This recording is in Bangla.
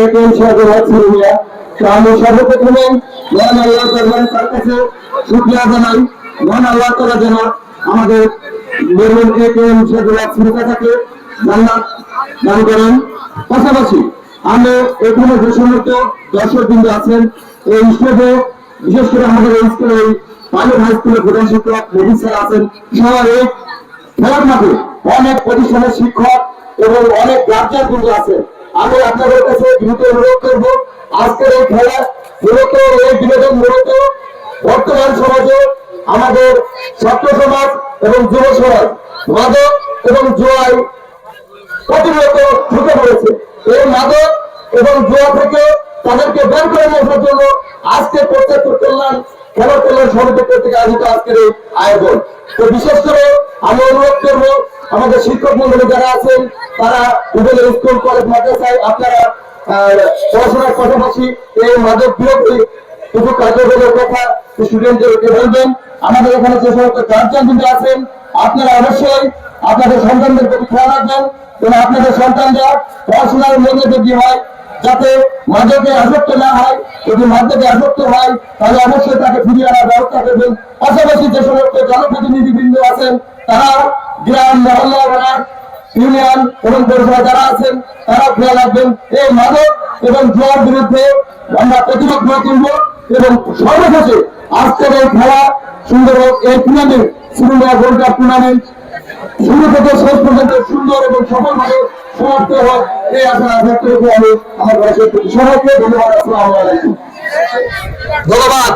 AKM Shahjahan Syria. তো আমি সর্বপ্রথমে মহান আল্লাহ দরবারে তার কাছে শুকরিয়া জানাই, মহান আল্লাহ তাআলা যেন আমাদের মরহুম একেএম শাহজাহান সিরিয়াকে জান্নাত দান করেন। পাশাপাশি আমরা এখানে যে সমস্ত দর্শকবৃন্দ আছেন এই স্টেজে, বিশেষ করে আমাদের এই স্কুলে পাইলট হাই স্কুলের প্রধান শিক্ষক মহিন স্যার আছেন, সবাই খেলার মাঠে অনেক প্রতিষ্ঠানের শিক্ষক এবং অনেক গার্জিয়ান বৃন্দ আছে। আমি আপনাদের কাছে দ্রুত অনুরোধ করব, আজকের এই খেলা মূলত এই বিনোদন মূলত বর্তমান সমাজে আমাদের ছাত্র সমাজ এবং যুব সমাজ মাদক এবং জুয়ায় প্রতিনিয়ত ঢুকে পড়েছে। এই মাদক এবং জুয়া থেকে তাদেরকে বের করে নিয়ে আসার জন্য আজকে প্রত্যেক কল্যাণ খেলা কল্যাণ সমিতি কর্তৃক আয়োজিত আজকের এই আয়োজন। তো বিশেষ করে আমি অনুরোধ করব আমাদের শিক্ষক মন্ডলী যারা আছেন তারা বিভিন্ন স্কুল কলেজ মাদ্রাসায় আপনারা পড়াশোনার পাশাপাশি এই মাদক বিরোধী কিছু কার্যক্রমের কথা স্টুডেন্টদেরকে বলবেন। আমাদের এখানে যে সমস্ত গার্জিয়ান কিন্তু আছেন আপনারা অবশ্যই আপনাদের সন্তানদের প্রতি খেয়াল রাখবেন এবং আপনাদের সন্তানরা পড়াশোনার মনোযোগী হয়, যাতে মাদকে আসক্ত না হয়। যদি মাদকে আসক্ত হয় তাহলে অবশ্যই তাকে ফিরিয়ে আনার ব্যবস্থা করবেন। পাশাপাশি যে সমস্ত জনপ্রতিনিধিবৃন্দ আছেন তারা গ্রাম মহল্লা ওয়ার্ড ইউনিয়ন এবং পৌরসভা যারা আছেন তারা খেয়াল রাখবেন এই মাদক এবং জুয়ার বিরুদ্ধে আমরা প্রতিরোধ গড়ে তুলব। এবং সর্বশেষে আজকের এই খেলা সুন্দর হোক, এই tournament cinema gold cup tournament শুরু থেকে শেষ পর্যন্ত সুন্দর এবং সফলভাবে সমাপ্ত হোক এই আশা ব্যক্ত রেখে আমি আমার সবাইকে ধন্যবাদ। আসসালামু আলাইকুম। ধন্যবাদ।